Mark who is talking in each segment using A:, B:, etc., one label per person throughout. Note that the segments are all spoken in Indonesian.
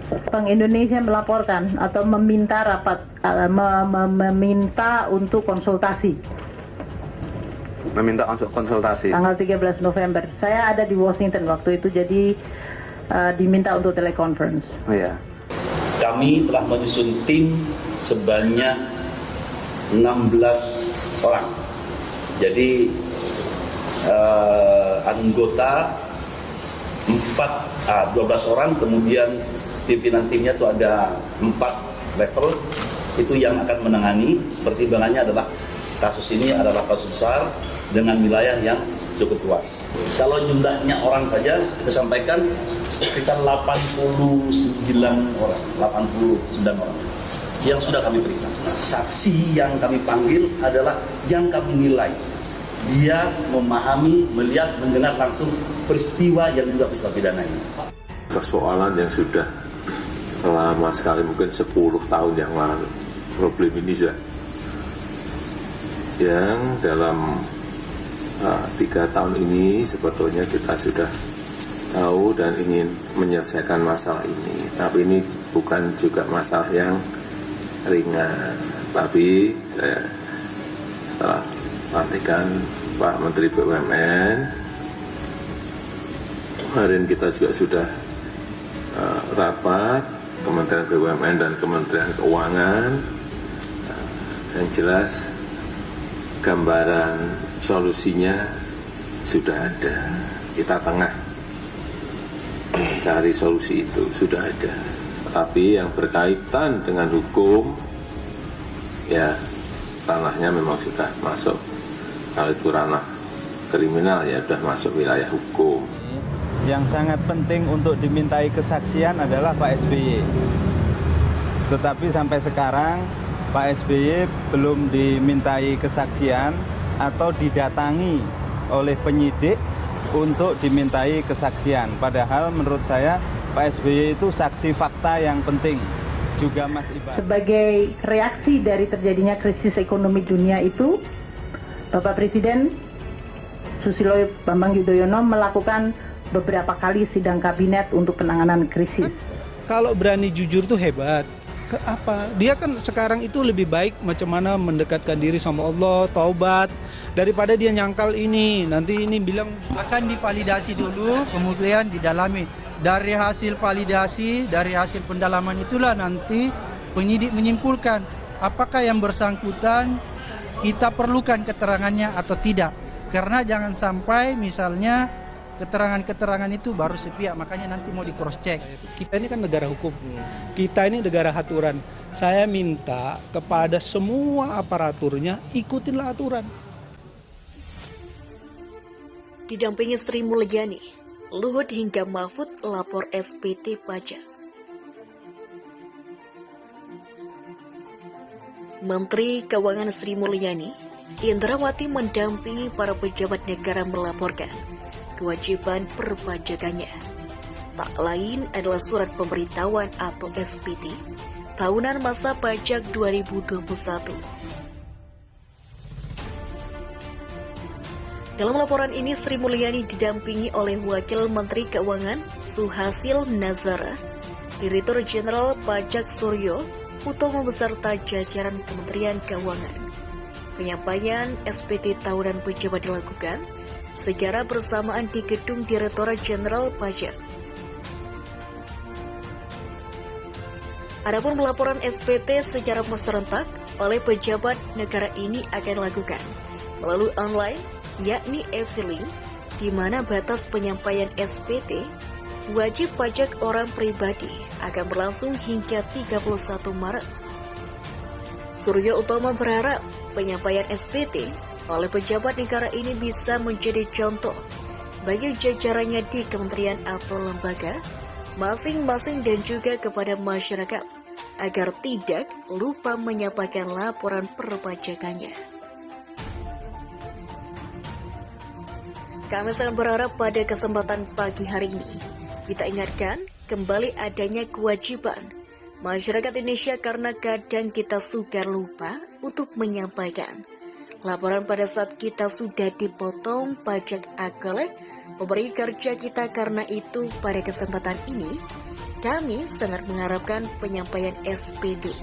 A: Bank Indonesia melaporkan atau meminta meminta untuk konsultasi.
B: Meminta untuk konsultasi.
A: Tanggal 13 November. Saya ada di Washington waktu itu, jadi diminta untuk teleconference.
B: Oh ya.
C: Kami telah menyusun tim sebanyak 16 orang. Jadi anggota 12 orang, kemudian pimpinan timnya itu ada 4 level, itu yang akan menangani. Pertimbangannya adalah kasus ini adalah kasus besar dengan wilayah yang cukup luas. Kalau jumlahnya orang saja, kita sampaikan sekitar 89 orang yang sudah kami periksa. Saksi yang kami panggil adalah yang kami nilai dia memahami, melihat, mendengar langsung peristiwa yang juga peristiwa pidana ini.
D: Persoalan yang sudah lama sekali, mungkin 10 tahun yang lalu, problem ini sudah yang dalam 3 tahun ini sebetulnya kita sudah tahu dan ingin menyelesaikan masalah ini. Tapi ini bukan juga masalah yang ringan. Tapi setelah pelantikan Pak Menteri BUMN, kemarin kita juga sudah rapat Kementerian BUMN dan Kementerian Keuangan. Yang jelas gambaran solusinya sudah ada. Kita tengah mencari solusi itu, sudah ada. Tapi yang berkaitan dengan hukum, ya ranahnya memang sudah masuk. Kalau itu ranah kriminal, ya sudah masuk wilayah hukum.
E: Yang sangat penting untuk dimintai kesaksian adalah Pak SBY. Tetapi sampai sekarang Pak SBY belum dimintai kesaksian atau didatangi oleh penyidik untuk dimintai kesaksian. Padahal menurut saya Pak SBY itu saksi fakta yang penting. Juga Mas Iban.
A: Sebagai reaksi dari terjadinya krisis ekonomi dunia itu, Bapak Presiden Susilo Bambang Yudhoyono melakukan beberapa kali sidang kabinet untuk penanganan krisis.
F: Kalau berani jujur tuh hebat. Apa? Dia kan sekarang itu lebih baik macam mana mendekatkan diri sama Allah, taubat, daripada dia nyangkal ini. Nanti ini bilang
G: akan divalidasi dulu, kemudian didalami. Dari hasil validasi, dari hasil pendalaman itulah nanti penyidik menyimpulkan apakah yang bersangkutan kita perlukan keterangannya atau tidak. Karena jangan sampai misalnya keterangan-keterangan itu baru sepihak, makanya nanti mau di cross check.
F: Kita ini kan negara hukum, kita ini negara aturan. Saya minta kepada semua aparaturnya ikutinlah aturan.
H: Didampingi Sri Mulyani, Luhut hingga Mahfud lapor SPT pajak. Menteri Keuangan Sri Mulyani, Indrawati mendampingi para pejabat negara melaporkan kewajiban perpajakannya. Tak lain adalah surat pemberitahuan atau SPT tahunan masa pajak 2021. Dalam laporan ini, Sri Mulyani didampingi oleh Wakil Menteri Keuangan Suhasil Nazara, Direktur Jenderal Pajak Suryo Utomo beserta jajaran Kementerian Keuangan. Penyampaian SPT tahunan pejabat dilakukan secara bersamaan di Gedung Direktorat Jenderal Pajak. Adapun pelaporan SPT secara serentak oleh pejabat negara ini akan dilakukan melalui online, yakni e-filing, di mana batas penyampaian SPT wajib pajak orang pribadi akan berlangsung hingga 31 Maret. Suryo Utomo berharap penyampaian SPT oleh pejabat negara ini bisa menjadi contoh bagi jajarannya di kementerian atau lembaga masing-masing dan juga kepada masyarakat agar tidak lupa menyampaikan laporan perpajakannya. Kami sangat berharap pada kesempatan pagi hari ini kita ingatkan kembali adanya kewajiban masyarakat Indonesia karena kadang kita suka lupa untuk menyampaikan laporan pada saat kita sudah dipotong pajak akal pemberi kerja kita. Karena itu pada kesempatan ini kami sangat mengharapkan penyampaian SPT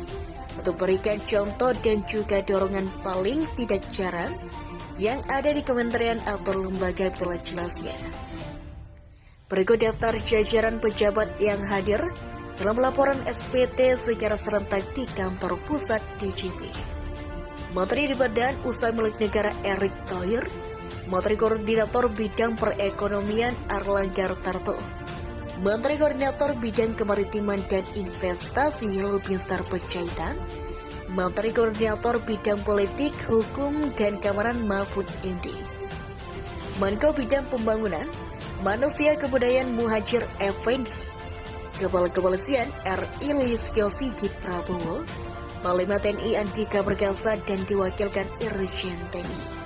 H: untuk berikan contoh dan juga dorongan paling tidak jarang yang ada di kementerian atau lembaga telah jelasnya. Berikut daftar jajaran pejabat yang hadir dalam laporan SPT secara serentak di kantor pusat DJP. Menteri di Badan Usaha Milik Negara Erick Thohir, Menteri Koordinator Bidang Perekonomian Airlangga Hartarto, Menteri Koordinator Bidang Kemaritiman dan Investasi Lubinsar Panjaitan, Menteri Koordinator Bidang Politik, Hukum, dan Keamanan Mahfud MD, Menko Bidang Pembangunan, Manusia Kebudayaan Muhajir Effendi, Kepala Kepolisian RI Listio Sigit Prabowo, Panglima TNI Andika Perkasa, dan diwakilkan Irjen TNI.